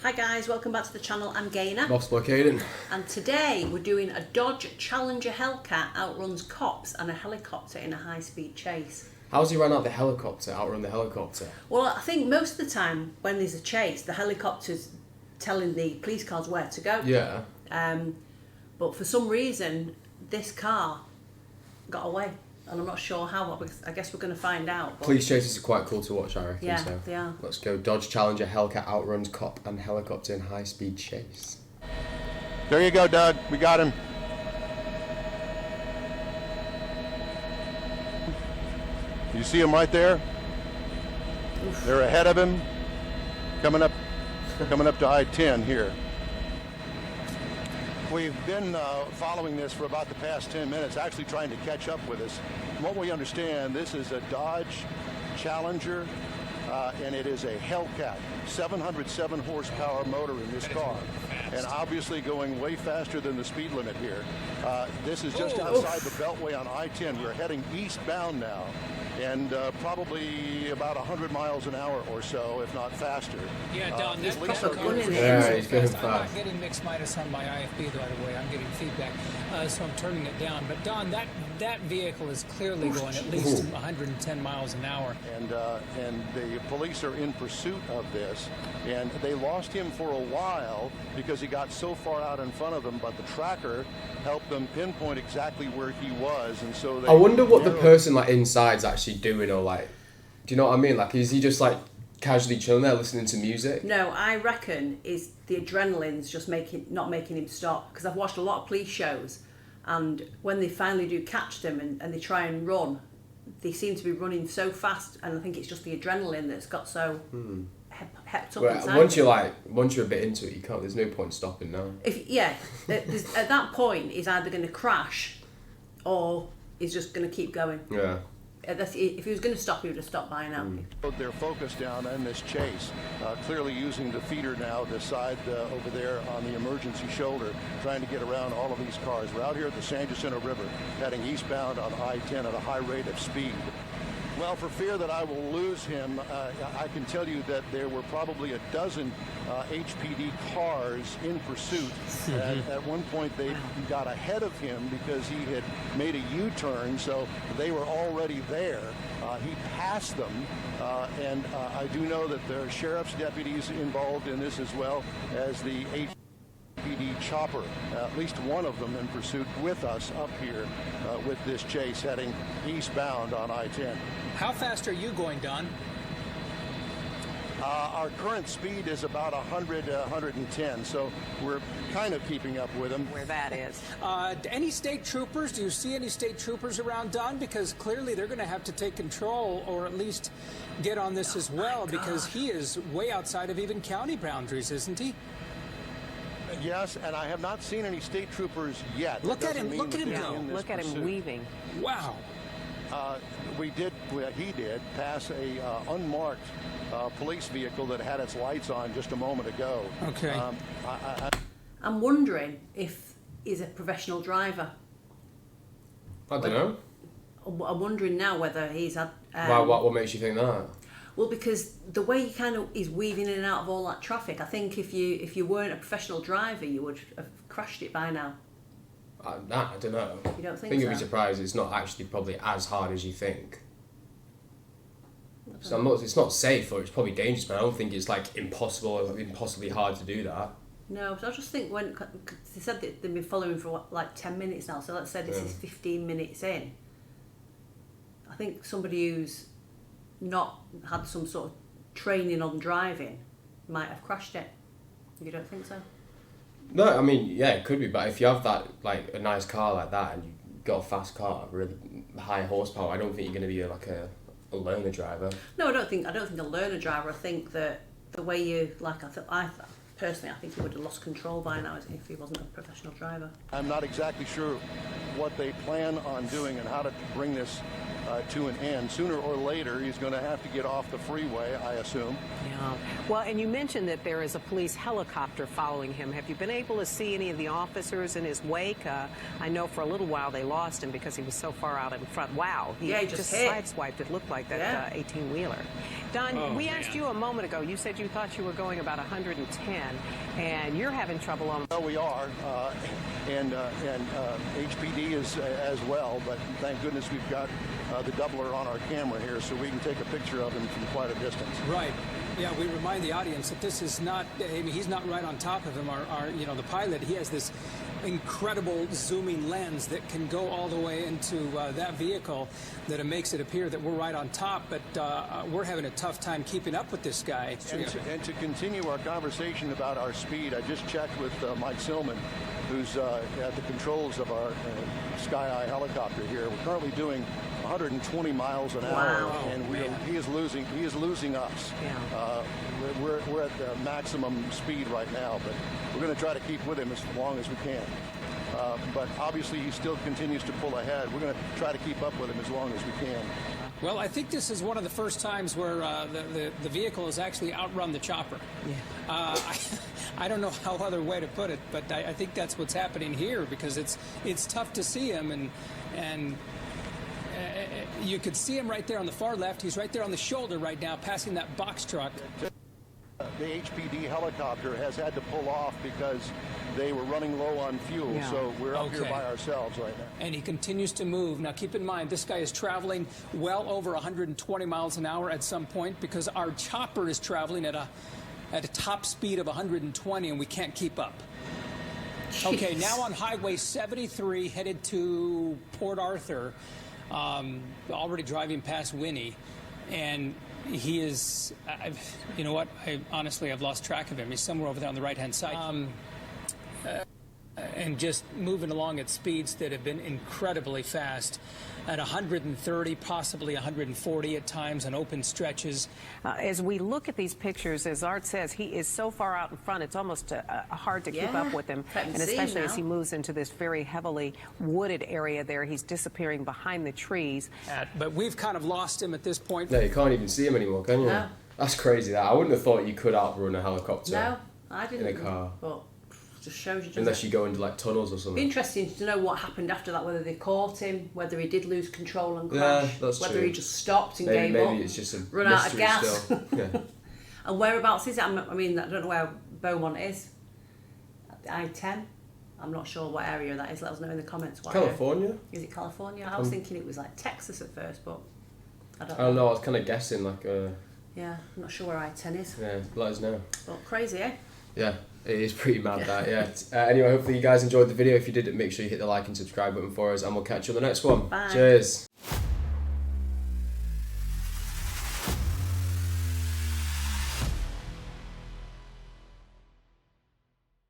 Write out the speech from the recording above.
Hi guys, welcome back to the channel. I'm Gaynor. Aidan. And today we're doing a Dodge Challenger Hellcat outruns cops and a helicopter in a high-speed chase. How's he run out the helicopter, outrun the helicopter? Well, I think most of the time when there's a chase, the helicopter's telling the police cars where to go. Yeah. But for some reason, this car got away. And I'm not sure how, but I guess we're going to find out. But police chases are quite cool to watch, I reckon. yeah, so. they are. Let's go. Dodge Challenger Hellcat outruns cop and helicopter in high-speed chase. There you go, Doug. We got him. You see him right there? Oof. They're ahead of him. Coming up to I-10 here. We've been following this for about the past 10 minutes, actually trying to catch up with us. From what we understand, this is a Dodge Challenger, and it is a Hellcat, 707 horsepower motor in this car, and obviously going way faster than the speed limit here. This is just outside the Beltway on I-10. We're heading eastbound now, and probably about 100 miles an hour or so, if not faster. Yeah, Don, this he's car going is Yeah, so he's going fast. I'm not getting mixed minus on my IFB, by the way. I'm getting feedback, so I'm turning it down. But Don, that vehicle is clearly going at least 110 miles an hour. And the police are in pursuit of this, and they lost him for a while because he got so far out in front of them, but the tracker helped them pinpoint exactly where he was, and so they I wonder what the person like inside's actually doing, or like, do you know what I mean? Like, is he just like casually chilling there listening to music? No, I reckon is the adrenaline's just not making him stop. Because I've watched a lot of police shows, and when they finally do catch them and they try and run, they seem to be running so fast, and I think it's just the adrenaline that's got so hepped up inside. Once you're a bit into it, you can't. There's no point stopping now. At that point, he's either going to crash, or he's just going to keep going. Yeah. If he was going to stop, he would have stopped by now. Their focus down in this chase, clearly using the feeder now, the side over there on the emergency shoulder, trying to get around all of these cars. We're out here at the San Jacinto River, heading eastbound on I-10 at a high rate of speed. Well, for fear that I will lose him, I can tell you that there were probably a dozen HPD cars in pursuit. At one point, they got ahead of him because he had made a U-turn, so they were already there. He passed them, and I do know that there are sheriff's deputies involved in this as well as the HPD chopper, at least one of them in pursuit with us up here with this chase heading eastbound on I-10. How fast are you going, Don? Our current speed is about 100, 110, so we're kind of keeping up with them. Where that is. Any state troopers? Do you see any state troopers around, Don? Because clearly they're going to have to take control, or at least get on this as well, because he is way outside of even county boundaries, isn't he? Yes, and I have not seen any state troopers yet. Look at him go. Look at him weaving. Wow. He did pass a unmarked police vehicle that had its lights on just a moment ago. Okay. I'm wondering if he's a professional driver. I don't know. I'm wondering now whether he's had... What makes you think that? Well, because the way he kind of is weaving in and out of all that traffic, I think if you weren't a professional driver, you would have crashed it by now. I don't know. You don't think so? I think you'd be surprised it's not actually probably as hard as you think. So it's not safe, or it's probably dangerous, but I don't think it's like impossibly hard to do that. No, so I just think cause they said that they've been following for like 10 minutes now, so let's say this is 15 minutes in. I think somebody who's not had some sort of training on driving might have crashed it. You don't think so? No, I mean, yeah, it could be, but if you have that, like, a nice car like that, and you've got a fast car, really high horsepower, I don't think you're going to be like a learner driver. No, I don't think a learner driver. I think that the way you, personally, I think he would have lost control by now if he wasn't a professional driver. I'm not exactly sure what they plan on doing and how to bring this to an end. Sooner or later, he's going to have to get off the freeway, I assume. Yeah. Well, and you mentioned that there is a police helicopter following him. Have you been able to see any of the officers in his wake? I know for a little while they lost him because he was so far out in front. Wow. He just sideswiped. It looked like that 18-wheeler. Don, we asked you a moment ago. You said you thought you were going about 110, and you're having trouble on. Well, we are, and HPD is as well. But thank goodness we've got the doubler on our camera here, so we can take a picture of him from quite a distance. Right. Yeah, we remind the audience that this is not, I mean, he's not right on top of him. The pilot, he has this incredible zooming lens that can go all the way into that vehicle, that it makes it appear that we're right on top, but we're having a tough time keeping up with this guy. And to continue our conversation about our speed, I just checked with Mike Silman, who's at the controls of our Sky Eye helicopter here. We're currently doing 120 miles an hour, and he is losing us. Yeah. We're at the maximum speed right now, but we're going to try to keep with him as long as we can. But obviously, he still continues to pull ahead. We're going to try to keep up with him as long as we can. Well, I think this is one of the first times where the vehicle has actually outrun the chopper. Yeah. I don't know how other way to put it, but I think that's what's happening here, because it's tough to see him, and you could see him right there on the far left. He's right there on the shoulder right now, passing that box truck. The HPD helicopter has had to pull off because they were running low on fuel, so we're up here by ourselves right now. And he continues to move. Now, keep in mind, this guy is traveling well over 120 miles an hour at some point, because our chopper is traveling at a top speed of 120, and we can't keep up. Jeez. Okay, now on Highway 73, headed to Port Arthur, already driving past Winnie, and he is, you know what, I've lost track of him. He's somewhere over there on the right-hand side. And just moving along at speeds that have been incredibly fast, at 130, possibly 140 at times on open stretches. As we look at these pictures, as Art says, he is so far out in front, it's almost hard to keep up with him. And especially as he moves into this very heavily wooded area there, he's disappearing behind the trees. But we've kind of lost him at this point. No, you can't even see him anymore, can you? No. That's crazy. That I wouldn't have thought you could outrun a helicopter. No, I didn't. In a car. But just shows you. Unless you go into like tunnels or something. Interesting to know what happened after that. Whether they caught him, whether he did lose control and crash, whether he just stopped and gave up. Maybe it's just a run out of gas. Still. Yeah. And whereabouts is it? I mean, I don't know where Beaumont is. I-10. I'm not sure what area that is. Let us know in the comments. California? Is it California? I was thinking it was like Texas at first, but I don't know. I don't know. I was kind of guessing like. Yeah, I'm not sure where I-10 is. Yeah, let us know. But crazy, eh? Yeah, it is pretty mad that, yeah. Anyway, hopefully you guys enjoyed the video. If you did, make sure you hit the like and subscribe button for us, and we'll catch you on the next one. Bye. Cheers.